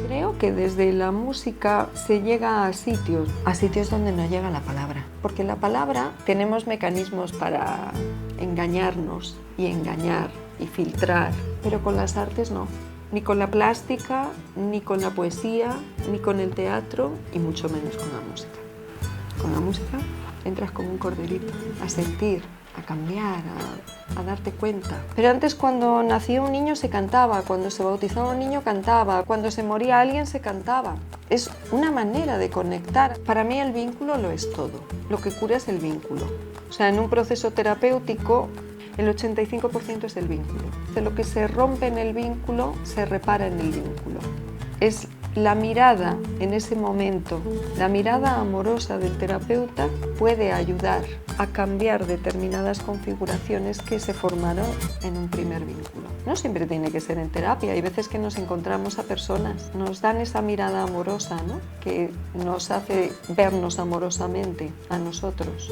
Creo que desde la música se llega a sitios donde no llega la palabra. Porque la palabra tenemos mecanismos para engañarnos y engañar y filtrar, pero con las artes no. Ni con la plástica, ni con la poesía, ni con el teatro y mucho menos con la música. Con la música entras como un corderito a sentir, a cambiar, a darte cuenta. Pero antes, cuando nacía un niño se cantaba, cuando se bautizaba un niño cantaba, cuando se moría alguien se cantaba. Es una manera de conectar. Para mí el vínculo lo es todo. Lo que cura es el vínculo. O sea, en un proceso terapéutico el 85% es el vínculo. De lo que se rompe en el vínculo se repara en el vínculo. Es la mirada en ese momento, la mirada amorosa del terapeuta puede ayudar a cambiar determinadas configuraciones que se formaron en un primer vínculo. No siempre tiene que ser en terapia, hay veces que nos encontramos a personas, nos dan esa mirada amorosa, ¿no?, que nos hace vernos amorosamente a nosotros.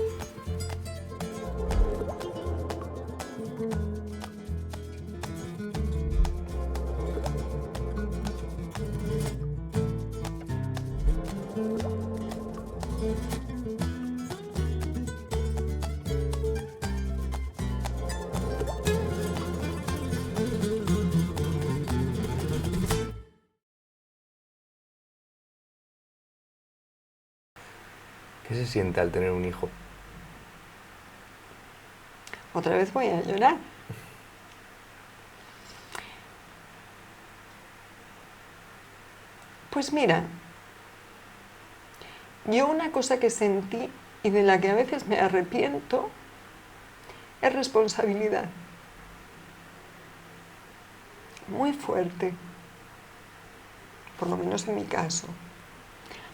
¿Qué se siente al tener un hijo? Otra vez voy a llorar. Pues mira, yo una cosa que sentí y de la que a veces me arrepiento es responsabilidad. Muy fuerte, por lo menos en mi caso.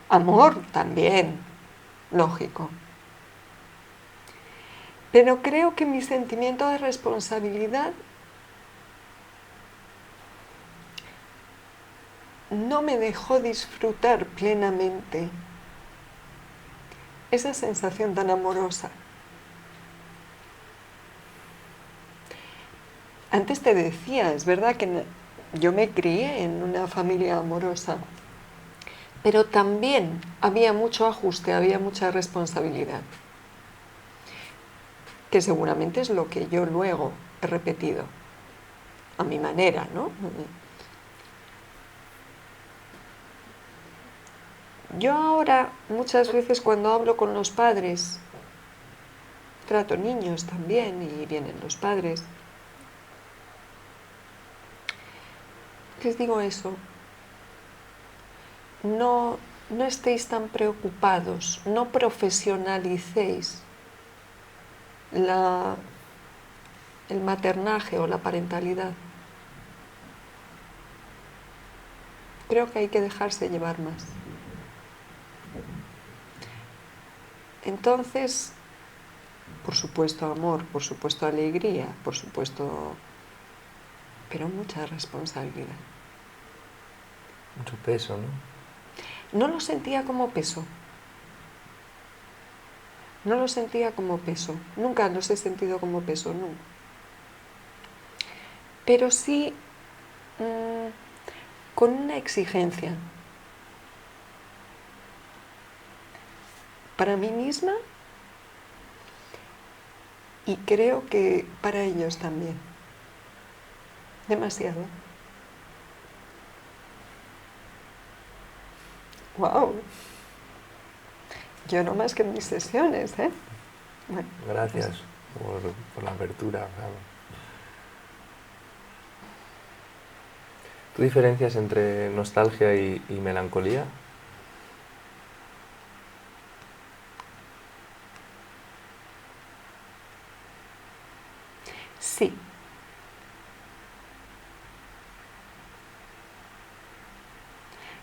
Amor también, lógico. Pero creo que mi sentimiento de responsabilidad no me dejó disfrutar plenamente esa sensación tan amorosa. Antes te decía, es verdad que yo me crié en una familia amorosa, pero también había mucho ajuste, había mucha responsabilidad, que seguramente es lo que yo luego he repetido, a mi manera, ¿no? Yo ahora, muchas veces cuando hablo con los padres, trato niños también y vienen los padres, les digo eso, no estéis tan preocupados, no profesionalicéis el maternaje o la parentalidad. Creo que hay que dejarse llevar más. Entonces, por supuesto amor, por supuesto alegría, por supuesto, pero mucha responsabilidad. Mucho peso, ¿no? No lo sentía como peso. No lo sentía como peso. Nunca los he sentido como peso, nunca. Pero sí con una exigencia. Para mí misma y creo que para ellos también. Demasiado. ¡Wow! Lloro más que en mis sesiones, ¿eh? Bueno, gracias por la apertura. Claro. ¿Tú diferencias entre nostalgia y melancolía? Sí.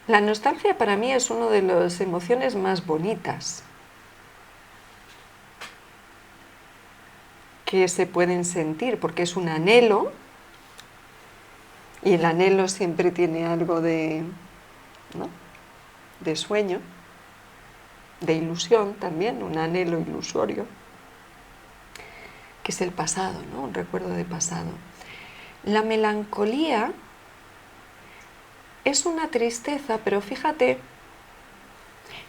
La nostalgia para mí es una de las emociones más bonitas que se pueden sentir, porque es un anhelo, y el anhelo siempre tiene algo de, ¿no?, de sueño, de ilusión también, un anhelo ilusorio, que es el pasado, ¿no?, un recuerdo de pasado. La melancolía es una tristeza, pero fíjate,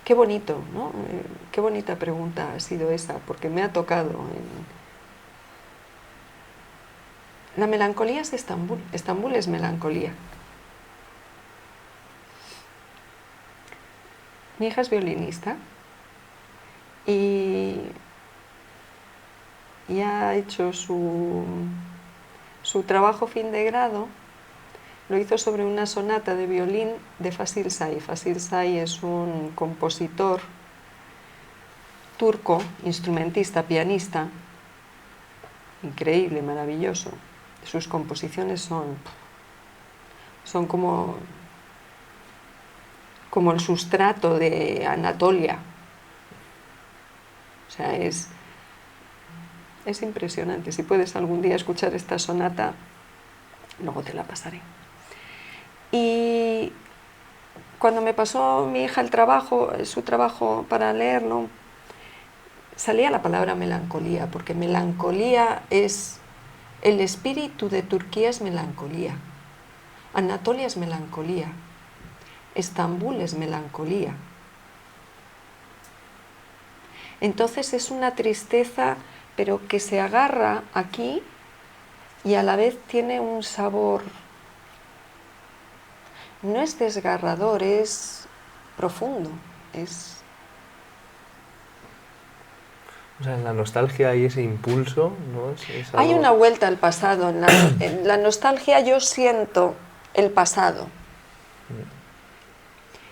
qué bonito, ¿no? Qué bonita pregunta ha sido esa, porque me ha tocado. La melancolía es Estambul, Estambul es melancolía. Mi hija es violinista y ha hecho su trabajo fin de grado, lo hizo sobre una sonata de violín de Fasil Say. Fasil Say es un compositor turco, instrumentista, pianista, increíble, maravilloso. Sus composiciones son como el sustrato de Anatolia. O sea, es impresionante. Si puedes algún día escuchar esta sonata, luego te la pasaré. Y cuando me pasó mi hija su trabajo para leerlo, salía la palabra melancolía, porque melancolía es el espíritu de Turquía, es melancolía. Anatolia es melancolía. Estambul es melancolía. Entonces es una tristeza, pero que se agarra aquí y a la vez tiene un sabor. No es desgarrador, es profundo. O sea, en la nostalgia hay ese impulso, ¿no? Es algo... Hay una vuelta al pasado. En la nostalgia yo siento el pasado.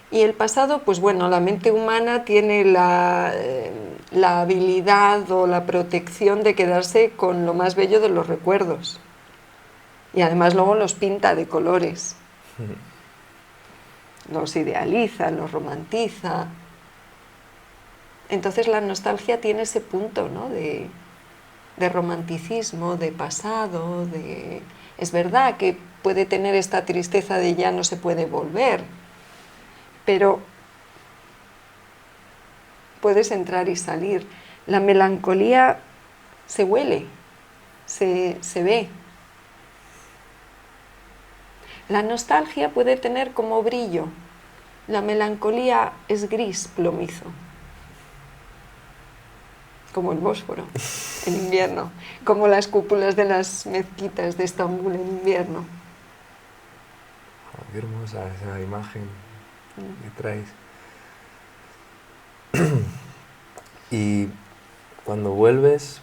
Y el pasado, pues bueno, la mente humana tiene la habilidad o la protección de quedarse con lo más bello de los recuerdos. Y además luego los pinta de colores. Los idealiza, los romantiza. Entonces la nostalgia tiene ese punto, ¿no? de romanticismo, de pasado, Es verdad que puede tener esta tristeza de ya no se puede volver, pero puedes entrar y salir. La melancolía se huele, se ve. La nostalgia puede tener como brillo. La melancolía es gris plomizo, como el Bósforo en invierno, como las cúpulas de las mezquitas de Estambul en invierno. Oh, qué hermosa esa imagen que traes. Y cuando vuelves,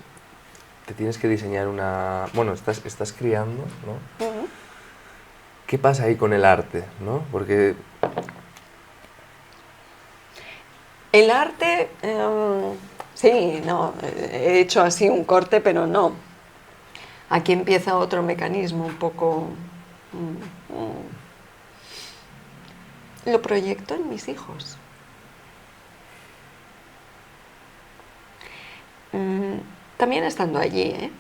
te tienes que diseñar una... Bueno, estás criando, ¿no? ¿Qué pasa ahí con el arte, no? Porque... El arte, sí, no, he hecho así un corte, pero no. Aquí empieza otro mecanismo un poco... Lo proyecto en mis hijos. También estando allí, ¿eh?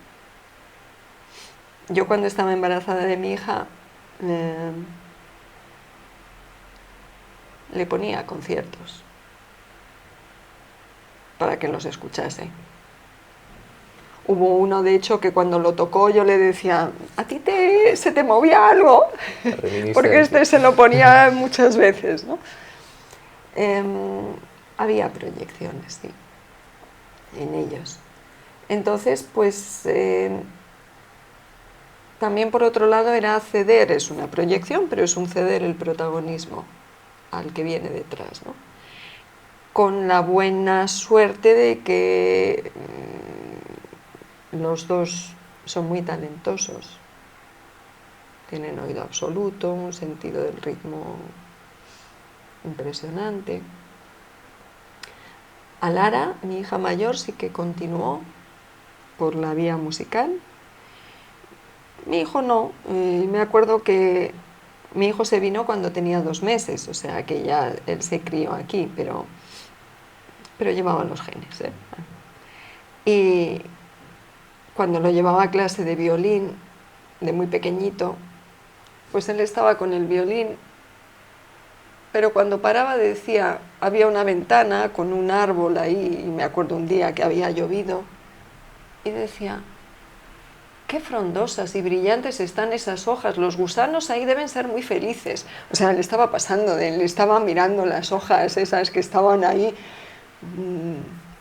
Yo cuando estaba embarazada de mi hija le ponía conciertos para que los escuchase. Hubo uno, de hecho, que cuando lo tocó yo le decía, ¿a ti se te movía algo? Porque se lo ponía muchas veces, ¿no? Había proyecciones, sí, en ellos. Entonces, pues, también por otro lado era ceder, es una proyección, pero es un ceder el protagonismo al que viene detrás, ¿no? Con la buena suerte de que los dos son muy talentosos, tienen oído absoluto, un sentido del ritmo impresionante. A Lara, mi hija mayor, sí que continuó por la vía musical. Mi hijo no. Me acuerdo que mi hijo se vino cuando tenía 2 meses, o sea que ya él se crió aquí, pero llevaba los genes, ¿eh? Y cuando lo llevaba a clase de violín, de muy pequeñito, pues él estaba con el violín, pero cuando paraba decía, había una ventana con un árbol ahí, y me acuerdo un día que había llovido, y decía, qué frondosas y brillantes están esas hojas, los gusanos ahí deben ser muy felices. O sea, le estaba pasando, le estaba mirando las hojas esas que estaban ahí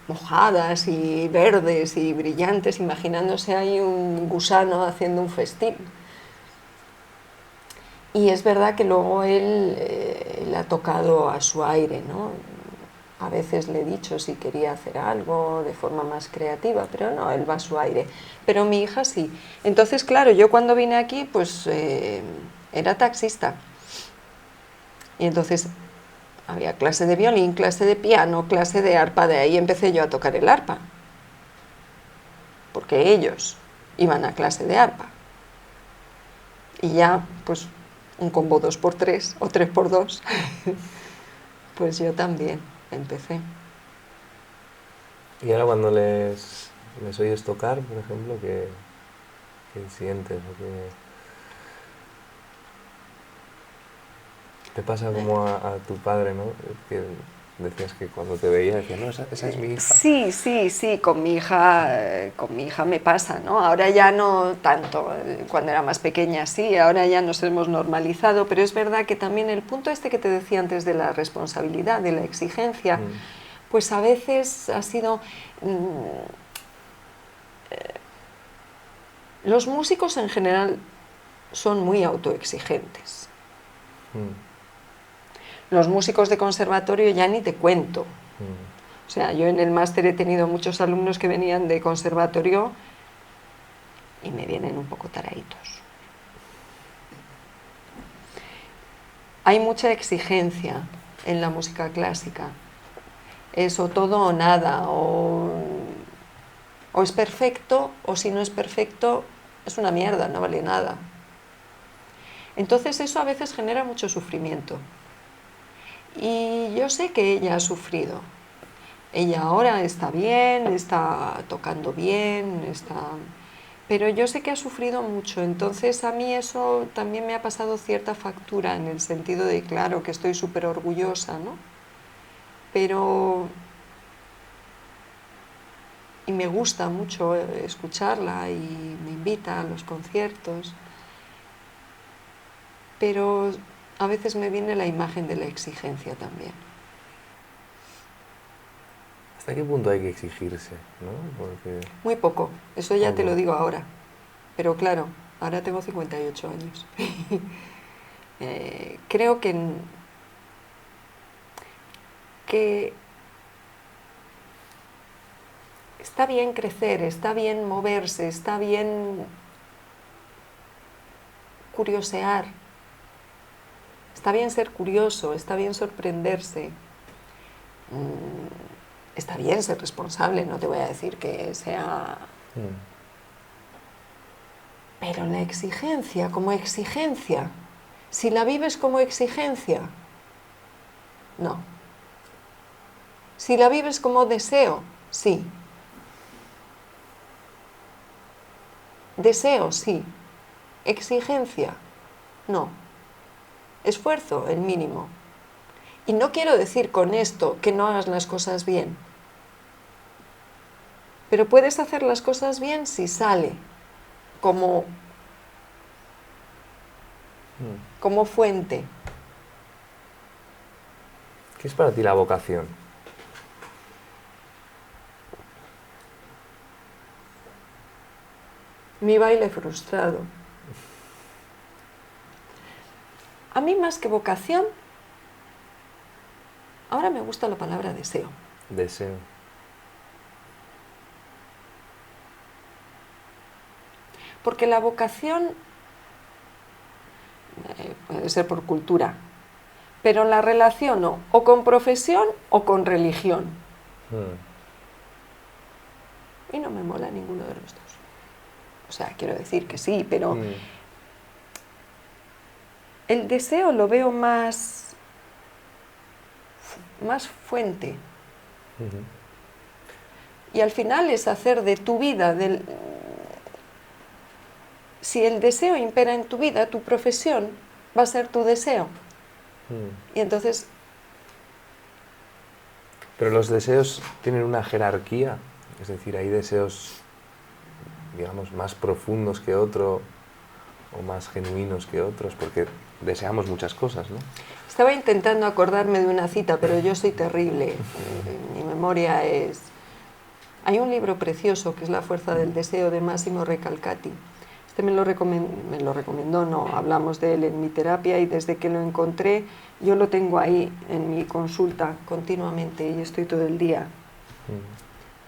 mojadas y verdes y brillantes, imaginándose ahí un gusano haciendo un festín. Y es verdad que luego él ha tocado a su aire, ¿no? A veces le he dicho si quería hacer algo de forma más creativa, pero no, él va a su aire. Pero mi hija sí. Entonces, claro, yo cuando vine aquí, pues era taxista. Y entonces había clase de violín, clase de piano, clase de arpa. De ahí empecé yo a tocar el arpa. Porque ellos iban a clase de arpa. Y ya, pues, un combo 2x3 o 3x2, pues yo también empecé. Y ahora cuando les oyes tocar, por ejemplo, ¿qué sientes? ¿O te pasa como a tu padre, ¿no? Que decías que cuando te veía decías, no, esa es mi hija. Sí, sí, sí, con mi hija me pasa, ¿no? Ahora ya no tanto, cuando era más pequeña sí, ahora ya nos hemos normalizado, pero es verdad que también el punto este que te decía antes de la responsabilidad, de la exigencia, pues a veces ha sido... los músicos en general son muy autoexigentes. Los músicos de conservatorio ya ni te cuento. O sea, yo en el máster he tenido muchos alumnos que venían de conservatorio y me vienen un poco taraditos. Hay mucha exigencia en la música clásica. Es o todo o nada, o es perfecto, o si no es perfecto, es una mierda, no vale nada. Entonces eso a veces genera mucho sufrimiento. Y yo sé que ella ha sufrido. Ella ahora está bien, está tocando bien, pero yo sé que ha sufrido mucho, entonces a mí eso también me ha pasado cierta factura en el sentido de, claro, que estoy súper orgullosa, ¿no? Pero... y me gusta mucho escucharla y me invita a los conciertos, pero a veces me viene la imagen de la exigencia también. ¿Hasta qué punto hay que exigirse, no? Porque... Muy poco, eso ya poco. te lo digo ahora, pero claro, ahora tengo 58 años. Creo que está bien crecer, está bien moverse, está bien curiosear, está bien ser curioso, está bien sorprenderse, está bien ser responsable, no te voy a decir que sea... Pero la exigencia, como exigencia, si la vives como exigencia, no. Si la vives como deseo, sí. Deseo, sí. Exigencia, no. Esfuerzo, el mínimo. Y no quiero decir con esto que no hagas las cosas bien. Pero puedes hacer las cosas bien si sale como fuente. ¿Qué es para ti la vocación? Mi baile frustrado. A mí más que vocación, ahora me gusta la palabra deseo. Deseo. Porque la vocación puede ser por cultura, pero la relaciono o con profesión o con religión. Y no me mola ninguno de los dos. O sea, quiero decir que sí, pero el deseo lo veo más fuente. Y al final es hacer de tu vida, si el deseo impera en tu vida, tu profesión va a ser tu deseo. Y entonces... Pero los deseos tienen una jerarquía, es decir, hay deseos digamos, más profundos que otro o más genuinos que otros, porque deseamos muchas cosas, ¿no? Estaba intentando acordarme de una cita, pero yo soy terrible. Mi memoria es... Hay un libro precioso que es La fuerza del deseo de Massimo Recalcati. Este me lo recomendó, no, hablamos de él en mi terapia y desde que lo encontré yo lo tengo ahí en mi consulta continuamente y estoy todo el día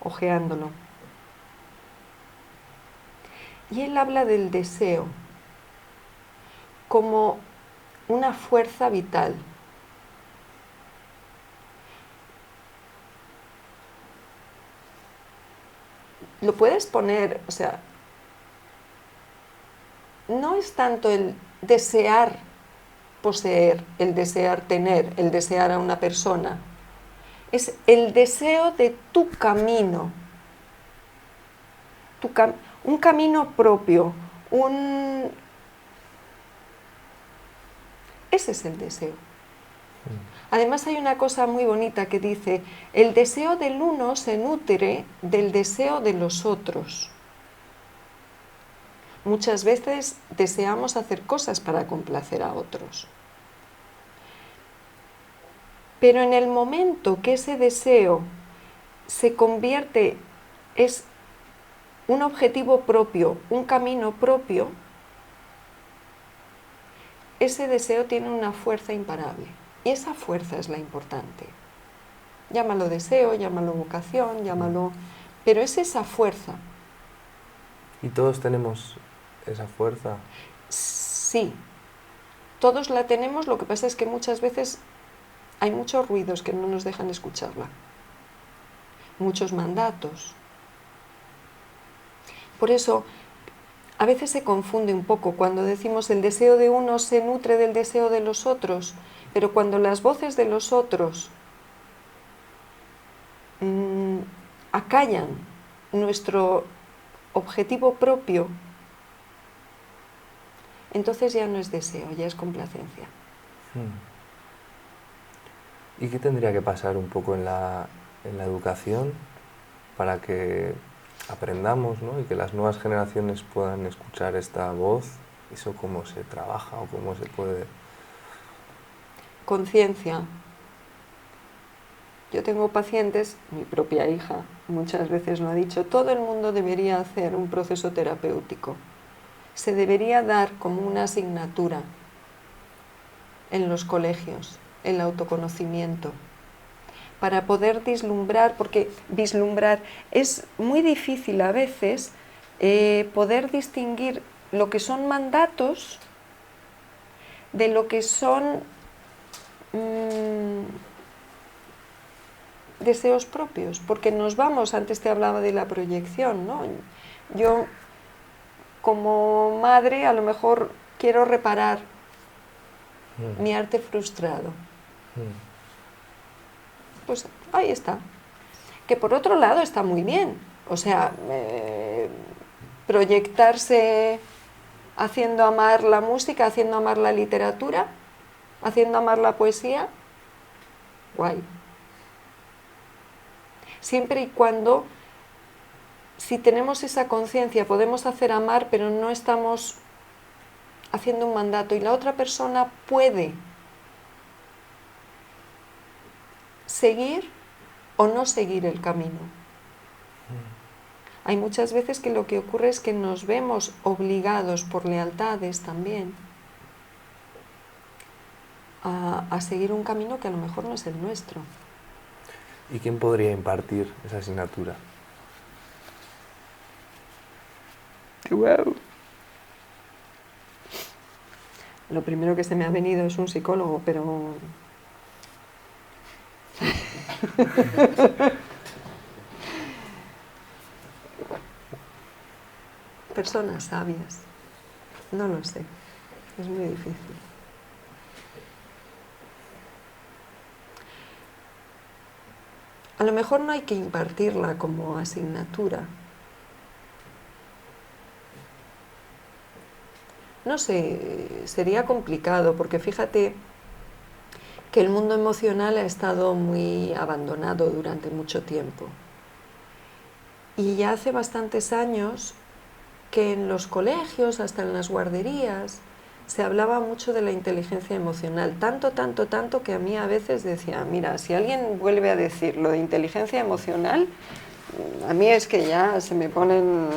hojeándolo. Y él habla del deseo como una fuerza vital. Lo puedes poner, o sea, no es tanto el desear poseer, el desear tener, el desear a una persona, es el deseo de tu camino, un camino propio, ese es el deseo. Además hay una cosa muy bonita que dice, el deseo del uno se nutre del deseo de los otros. Muchas veces deseamos hacer cosas para complacer a otros. Pero en el momento que ese deseo se convierte, es un objetivo propio, un camino propio, ese deseo tiene una fuerza imparable. Y esa fuerza es la importante. Llámalo deseo, llámalo vocación, llámalo... Pero es esa fuerza. ¿Y todos tenemos esa fuerza? Sí, todos la tenemos, lo que pasa es que muchas veces hay muchos ruidos que no nos dejan escucharla. Muchos mandatos. Por eso, a veces se confunde un poco cuando decimos el deseo de uno se nutre del deseo de los otros, pero cuando las voces de los otros acallan nuestro objetivo propio, entonces ya no es deseo, ya es complacencia. ¿Y qué tendría que pasar un poco en la educación para que aprendamos, ¿no? Y que las nuevas generaciones puedan escuchar esta voz? ¿Eso cómo se trabaja o cómo se puede...? Conciencia. Yo tengo pacientes, mi propia hija muchas veces lo ha dicho, todo el mundo debería hacer un proceso terapéutico. Se debería dar como una asignatura en los colegios, el autoconocimiento, para poder vislumbrar, porque vislumbrar es muy difícil a veces poder distinguir lo que son mandatos de lo que son deseos propios, porque nos vamos, antes te hablaba de la proyección, ¿no? Yo como madre a lo mejor quiero reparar mi arte frustrado. Pues ahí está. Que por otro lado está muy bien. O sea, proyectarse haciendo amar la música, haciendo amar la literatura, haciendo amar la poesía, guay. Siempre y cuando, si tenemos esa conciencia, podemos hacer amar, pero no estamos haciendo un mandato y la otra persona puede seguir o no seguir el camino. Hay muchas veces que lo que ocurre es que nos vemos obligados por lealtades también a seguir un camino que a lo mejor no es el nuestro. ¿Y quién podría impartir esa asignatura? Wow. Lo primero que se me ha venido es un psicólogo, pero... Personas sabias. No lo sé. Es muy difícil. A lo mejor no hay que impartirla como asignatura. No sé, sería complicado porque fíjate que el mundo emocional ha estado muy abandonado durante mucho tiempo. Y ya hace bastantes años que en los colegios, hasta en las guarderías, se hablaba mucho de la inteligencia emocional, tanto que a mí a veces decía, mira, si alguien vuelve a decir lo de inteligencia emocional, a mí es que ya se me ponen...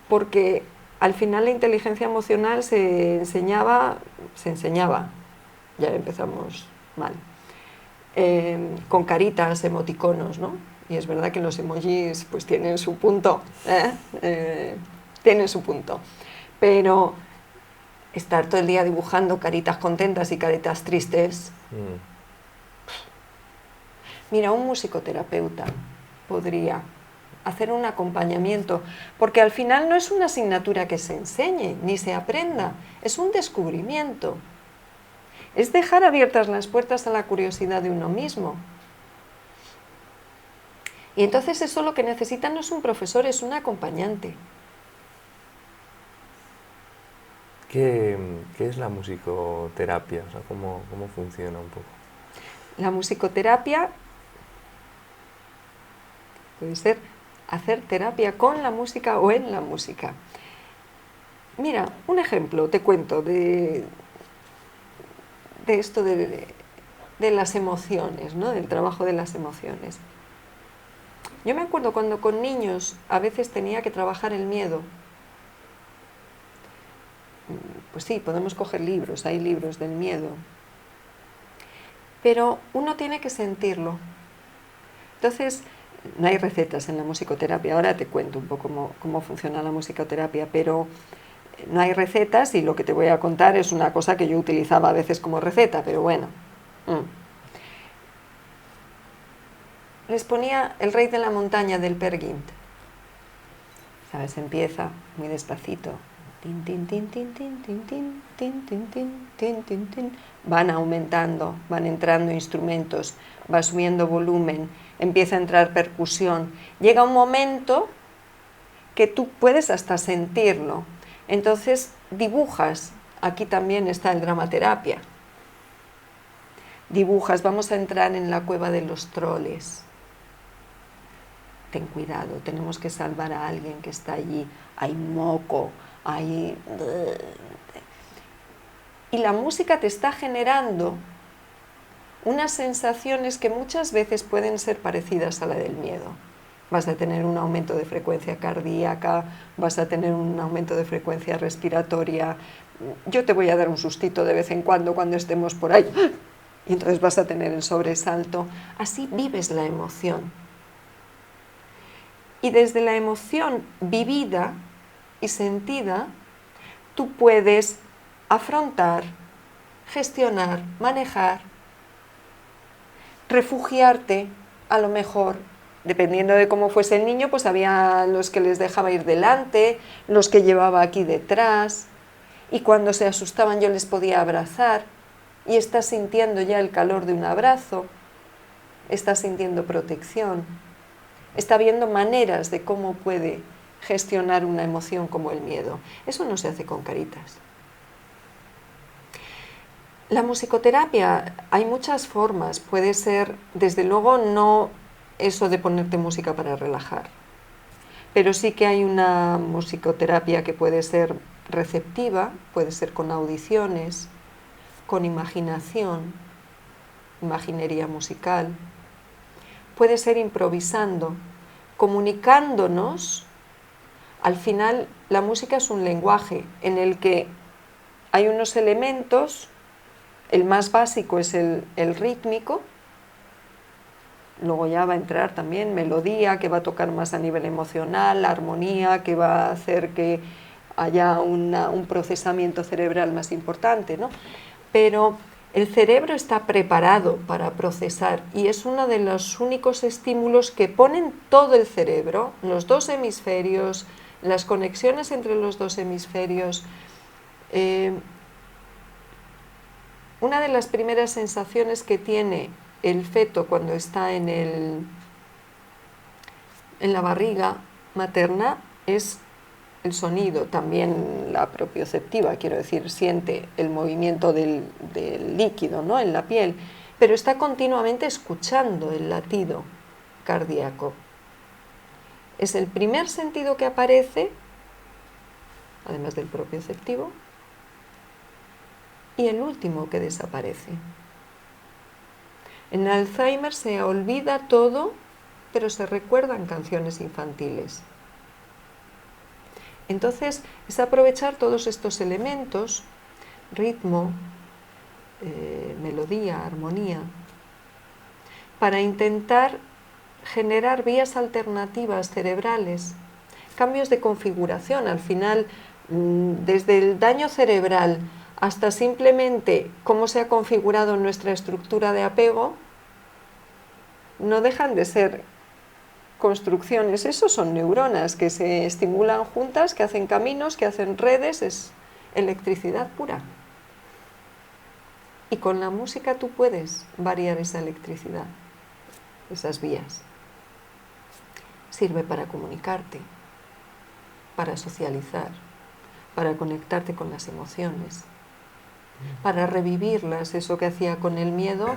Porque al final la inteligencia emocional se enseñaba, ya empezamos mal, con caritas, emoticonos, ¿no? Y es verdad que los emojis pues tienen su punto, tienen su punto, pero estar todo el día dibujando caritas contentas y caritas tristes... Mira, un musicoterapeuta podría hacer un acompañamiento, porque al final no es una asignatura que se enseñe ni se aprenda, es un descubrimiento. Es dejar abiertas las puertas a la curiosidad de uno mismo. Y entonces eso lo que necesita no es un profesor, es un acompañante. ¿Qué es la musicoterapia? O sea, ¿cómo funciona un poco? La musicoterapia puede ser hacer terapia con la música o en la música. Mira, un ejemplo, te cuento, de esto de las emociones, ¿no? Del trabajo de las emociones. Yo me acuerdo cuando con niños a veces tenía que trabajar el miedo. Pues sí, podemos coger libros, hay libros del miedo. Pero uno tiene que sentirlo. Entonces, no hay recetas en la musicoterapia. Ahora te cuento un poco cómo funciona la musicoterapia, pero no hay recetas y lo que te voy a contar es una cosa que yo utilizaba a veces como receta, pero bueno. Les ponía El rey de la montaña del Peer Gynt. ¿Sabes? Empieza muy despacito. Tin, tin, tin, tin, tin, tin, tin, tin, tin, tin, tin, tin, tin. Van aumentando, van entrando instrumentos, va subiendo volumen, empieza a entrar percusión. Llega un momento que tú puedes hasta sentirlo. Entonces dibujas. Aquí también está el dramaterapia. Dibujas, vamos a entrar en la cueva de los troles. Ten cuidado, tenemos que salvar a alguien que está allí. Hay moco, hay... Y la música te está generando unas sensaciones que muchas veces pueden ser parecidas a la del miedo. Vas a tener un aumento de frecuencia cardíaca, vas a tener un aumento de frecuencia respiratoria. Yo te voy a dar un sustito de vez en cuando estemos por ahí. Y entonces vas a tener el sobresalto. Así vives la emoción. Y desde la emoción vivida y sentida, tú puedes afrontar, gestionar, manejar, refugiarte, a lo mejor, dependiendo de cómo fuese el niño, pues había los que les dejaba ir delante, los que llevaba aquí detrás, y cuando se asustaban yo les podía abrazar, y estás sintiendo ya el calor de un abrazo, estás sintiendo protección, está viendo maneras de cómo puede gestionar una emoción como el miedo. Eso no se hace con caritas. La musicoterapia, hay muchas formas. Puede ser, desde luego, no eso de ponerte música para relajar, pero sí que hay una musicoterapia que puede ser receptiva, puede ser con audiciones, con imaginación, imaginería musical, puede ser improvisando, comunicándonos. Al final, la música es un lenguaje en el que hay unos elementos. El más básico es el rítmico, luego ya va a entrar también melodía, que va a tocar más a nivel emocional, la armonía, que va a hacer que haya un procesamiento cerebral más importante, ¿no? Pero el cerebro está preparado para procesar y es uno de los únicos estímulos que ponen todo el cerebro, los dos hemisferios, las conexiones entre los dos hemisferios. Una de las primeras sensaciones que tiene el feto cuando está en la barriga materna es el sonido, también la propioceptiva, quiero decir, siente el movimiento del líquido, ¿no?, en la piel, pero está continuamente escuchando el latido cardíaco. Es el primer sentido que aparece, además del propioceptivo, y el último que desaparece. En Alzheimer se olvida todo, pero se recuerdan canciones infantiles. Entonces, es aprovechar todos estos elementos, ritmo, melodía, armonía, para intentar generar vías alternativas cerebrales, cambios de configuración. Al final, desde el daño cerebral hasta simplemente cómo se ha configurado nuestra estructura de apego, no dejan de ser construcciones. Eso son neuronas que se estimulan juntas, que hacen caminos, que hacen redes, es electricidad pura. Y con la música tú puedes variar esa electricidad, esas vías. Sirve para comunicarte, para socializar, para conectarte con las emociones, para revivirlas. Eso que hacía con el miedo,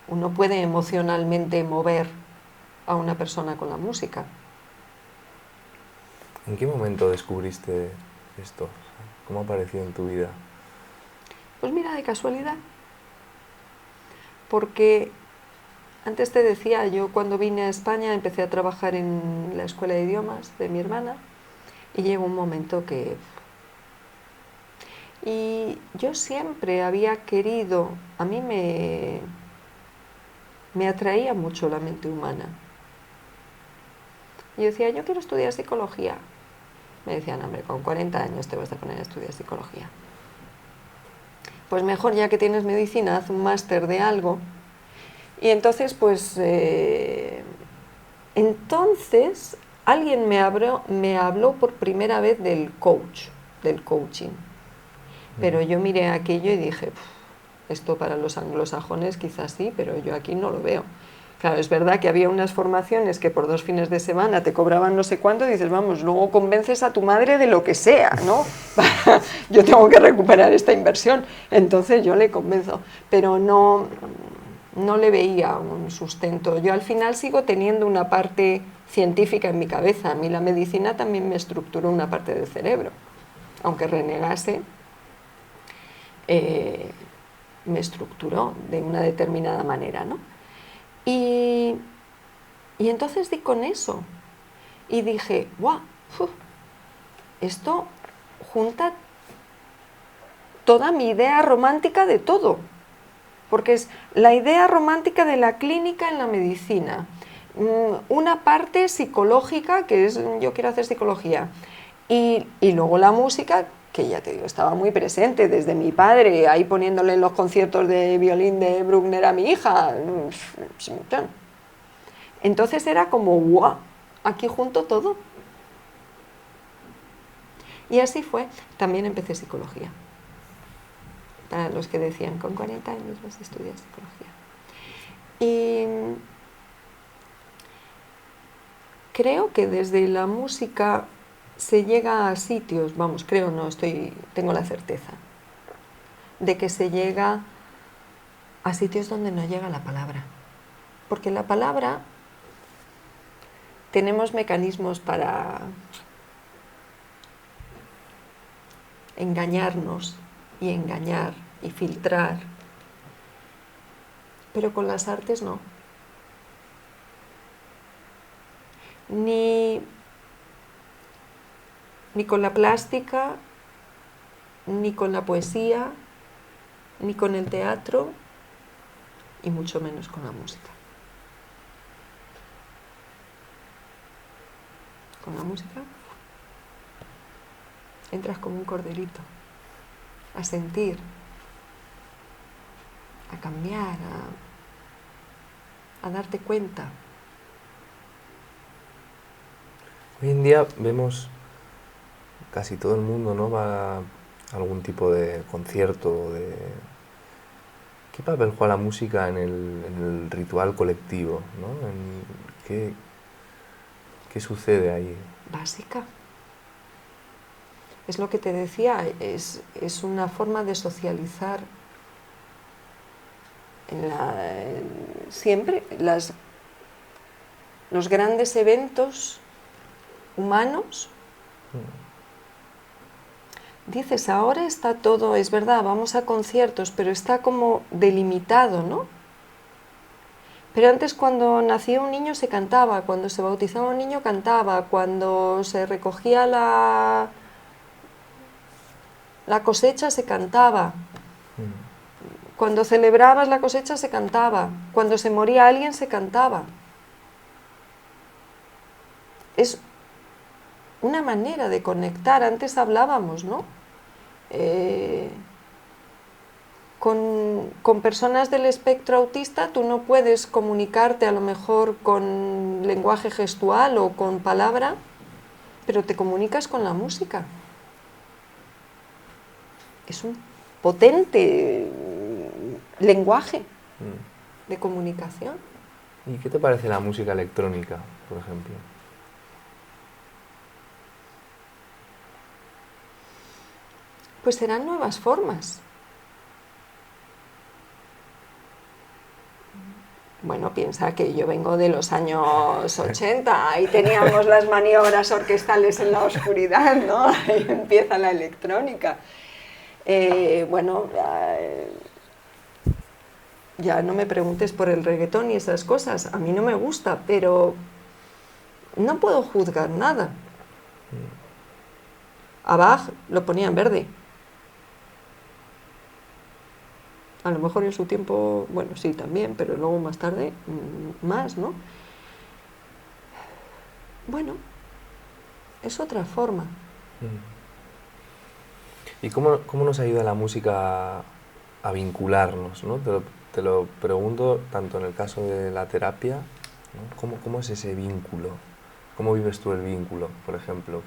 uno puede emocionalmente mover a una persona con la música. ¿En qué momento descubriste esto? ¿Cómo apareció en tu vida? Pues mira, de casualidad. Porque antes te decía, yo cuando vine a España empecé a trabajar en la escuela de idiomas de mi hermana y llegó un momento que... Y yo siempre había querido, a mí me atraía mucho la mente humana. Y yo decía, yo quiero estudiar psicología. Me decían, hombre, con 40 años te vas a poner a estudiar psicología. Pues mejor, ya que tienes medicina, haz un máster de algo. Y entonces, pues, entonces alguien me habló por primera vez del coaching. Pero yo miré aquello y dije, esto para los anglosajones quizás sí, pero yo aquí no lo veo. Claro, es verdad que había unas formaciones que por 2 fines de semana te cobraban no sé cuánto y dices, vamos, luego convences a tu madre de lo que sea, ¿no? Yo tengo que recuperar esta inversión, entonces yo le convenzo, pero no le veía un sustento. Yo al final sigo teniendo una parte científica en mi cabeza. A mí la medicina también me estructuró una parte del cerebro, aunque renegase. Me estructuró de una determinada manera, ¿no? Y entonces di con eso y dije, ¡guau! Esto junta toda mi idea romántica de todo, porque es la idea romántica de la clínica en la medicina, una parte psicológica, que es yo quiero hacer psicología, y luego la música, que ya te digo, estaba muy presente desde mi padre, ahí poniéndole en los conciertos de violín de Bruckner a mi hija. Entonces era como, ¡guau! Aquí junto todo. Y así fue. También empecé psicología. Para los que decían, con 40 años vas a estudiar psicología. Y creo que desde la música se llega a sitios, vamos, creo, no, tengo la certeza, de que se llega a sitios donde no llega la palabra. Porque la palabra, tenemos mecanismos para engañarnos y engañar y filtrar, pero con las artes no. Ni con la plástica, ni con la poesía, ni con el teatro, y mucho menos con la música. Con la música entras como un corderito, a sentir, a cambiar, a darte cuenta. Hoy en día vemos casi todo el mundo, ¿no?, va a algún tipo de concierto. ¿Qué papel juega la música en el ritual colectivo, ¿no? ¿Qué sucede ahí? Básica. Es lo que te decía, es una forma de socializar. Siempre los grandes eventos humanos, dices, ahora está todo, es verdad, vamos a conciertos, pero está como delimitado, ¿no? Pero antes, cuando nacía un niño se cantaba, cuando se bautizaba un niño cantaba, cuando se recogía la cosecha se cantaba, cuando celebrabas la cosecha se cantaba, cuando se moría alguien se cantaba. Es una manera de conectar. Antes hablábamos, ¿no? Con personas del espectro autista tú no puedes comunicarte a lo mejor con lenguaje gestual o con palabra, pero te comunicas con la música. Es un potente lenguaje de comunicación. ¿Y qué te parece la música electrónica, por ejemplo? Pues serán nuevas formas. Bueno, piensa que yo vengo de los años 80, ahí teníamos las maniobras orquestales en la oscuridad, ¿no? Ahí empieza la electrónica. Bueno, ya no me preguntes por el reggaetón y esas cosas, a mí no me gusta, pero no puedo juzgar nada. A Bach lo ponía en verde. A lo mejor en su tiempo, bueno, sí, también, pero luego más tarde, más, ¿no? Bueno, es otra forma. ¿Y cómo nos ayuda la música a vincularnos, ¿no? Te lo pregunto tanto en el caso de la terapia, ¿no? ¿Cómo es ese vínculo? ¿Cómo vives tú el vínculo, por ejemplo,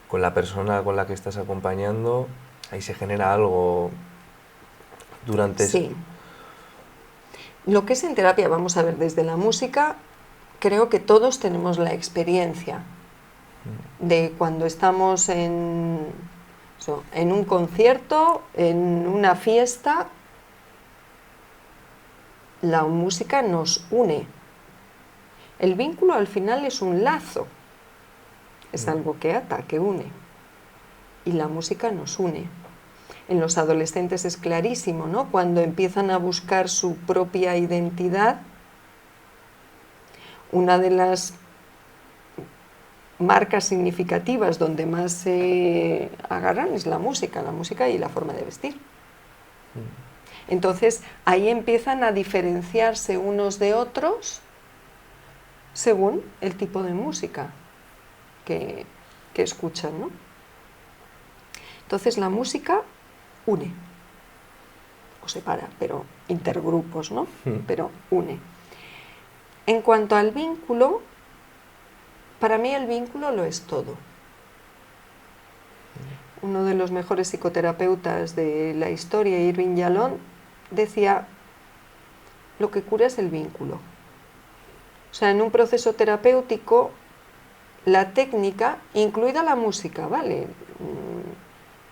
con la persona con la que estás acompañando? Ahí se genera algo durante Sí. Lo que es en terapia, vamos a ver, desde la música, creo que todos tenemos la experiencia de cuando estamos en un concierto, en una fiesta, la música nos une. El vínculo al final es un lazo, es algo que ata, que une, y la música nos une. En los adolescentes es clarísimo, ¿no? Cuando empiezan a buscar su propia identidad, una de las marcas significativas donde más se agarran es la música y la forma de vestir. Entonces, ahí empiezan a diferenciarse unos de otros según el tipo de música que escuchan, ¿no? Entonces, la música une o separa, pero intergrupos, ¿no? Pero une. En cuanto al vínculo, para mí el vínculo lo es todo. Uno de los mejores psicoterapeutas de la historia, Irving Yalom, decía, lo que cura es el vínculo. O sea, en un proceso terapéutico, la técnica, incluida la música, ¿vale?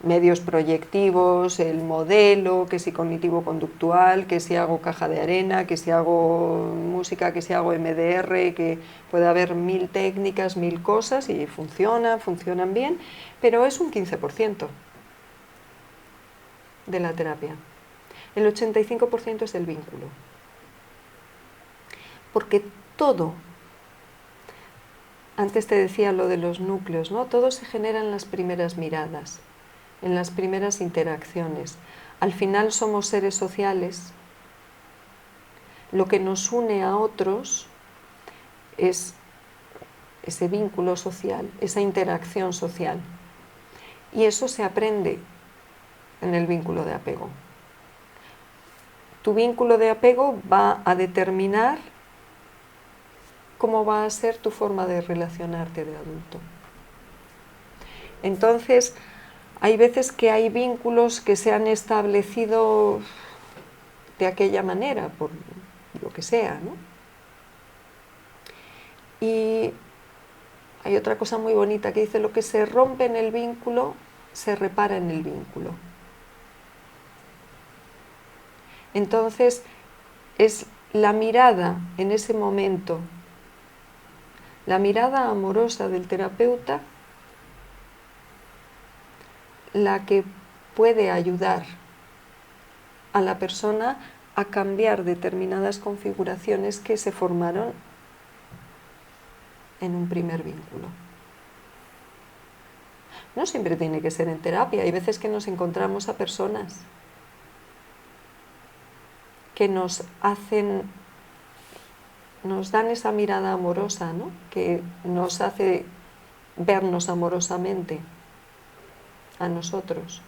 Medios proyectivos, el modelo, que si cognitivo-conductual, que si hago caja de arena, que si hago música, que si hago MDR, que puede haber 1000 técnicas, 1000 cosas y funcionan bien, pero es un 15% de la terapia. El 85% es el vínculo. Porque todo, antes te decía lo de los núcleos, ¿no? Todo se genera en las primeras miradas, en las primeras interacciones. Al final somos seres sociales. Lo que nos une a otros es ese vínculo social, esa interacción social. Y eso se aprende en el vínculo de apego. Tu vínculo de apego va a determinar cómo va a ser tu forma de relacionarte de adulto. Entonces, hay veces que hay vínculos que se han establecido de aquella manera, por lo que sea, ¿no? Y hay otra cosa muy bonita que dice, lo que se rompe en el vínculo, se repara en el vínculo. Entonces, es la mirada en ese momento, la mirada amorosa del terapeuta, la que puede ayudar a la persona a cambiar determinadas configuraciones que se formaron en un primer vínculo. No siempre tiene que ser en terapia, hay veces que nos encontramos a personas que nos dan esa mirada amorosa, ¿no? Que nos hace vernos amorosamente a nosotros.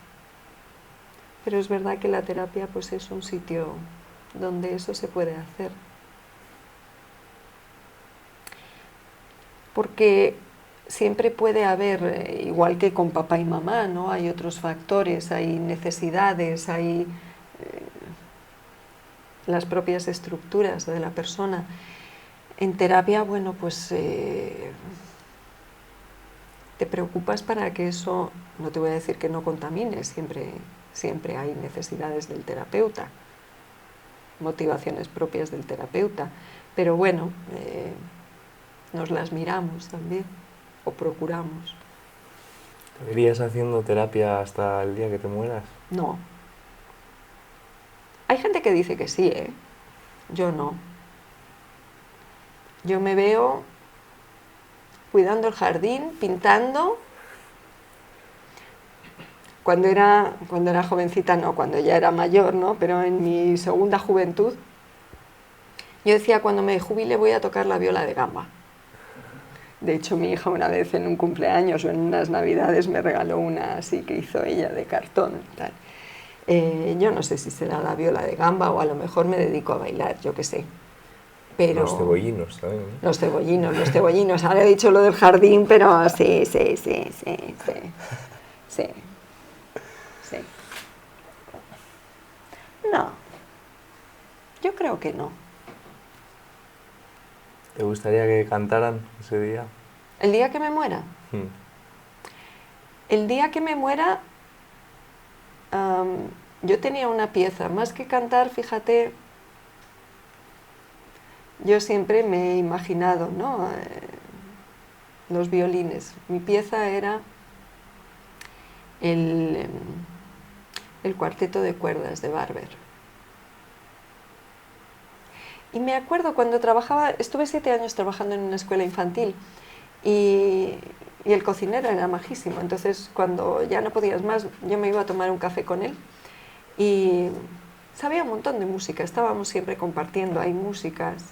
Pero es verdad que la terapia pues es un sitio donde eso se puede hacer. Porque siempre puede haber, igual que con papá y mamá, ¿no? Hay otros factores, hay necesidades, hay las propias estructuras de la persona. En terapia, bueno, pues te preocupas para que eso, no te voy a decir que no contamine, siempre hay necesidades del terapeuta, motivaciones propias del terapeuta, pero bueno, nos las miramos también, o procuramos. ¿Te verías haciendo terapia hasta el día que te mueras? No. Hay gente que dice que sí, ¿eh? Yo no. Yo me veo cuidando el jardín, pintando. Cuando era jovencita, no, cuando ya era mayor, ¿no? Pero en mi segunda juventud, yo decía, cuando me jubile voy a tocar la viola de gamba. De hecho, mi hija una vez en un cumpleaños o en unas navidades me regaló una así que hizo ella de cartón y tal. Yo no sé si será la viola de gamba o a lo mejor me dedico a bailar, yo qué sé. Pero los cebollinos también, ¿no? Los cebollinos. Ahora he dicho lo del jardín, pero sí. No, yo creo que no. ¿Te gustaría que cantaran ese día? ¿El día que me muera? El día que me muera, yo tenía una pieza, más que cantar, fíjate, yo siempre me he imaginado, ¿no? Los violines. Mi pieza era el cuarteto de cuerdas de Barber. Y me acuerdo cuando estuve 7 años trabajando en una escuela infantil y el cocinero era majísimo. Entonces, cuando ya no podías más, yo me iba a tomar un café con él y sabía un montón de música, estábamos siempre compartiendo, hay músicas.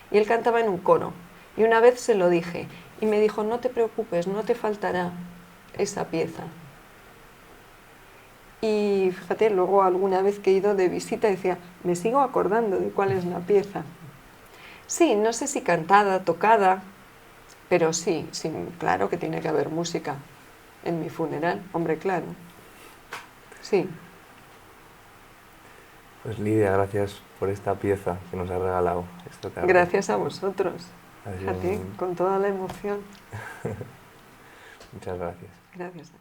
Y él cantaba en un coro. Y una vez se lo dije y me dijo, no te preocupes, no te faltará esa pieza. Y fíjate, luego alguna vez que he ido de visita decía, me sigo acordando de cuál es la pieza. Sí, no sé si cantada, tocada, pero sí, claro que tiene que haber música en mi funeral, hombre, claro. Sí. Pues Lidia, gracias por esta pieza que nos has regalado esta tarde. Gracias a vosotros. Fíjate, con toda la emoción. Muchas gracias. Gracias.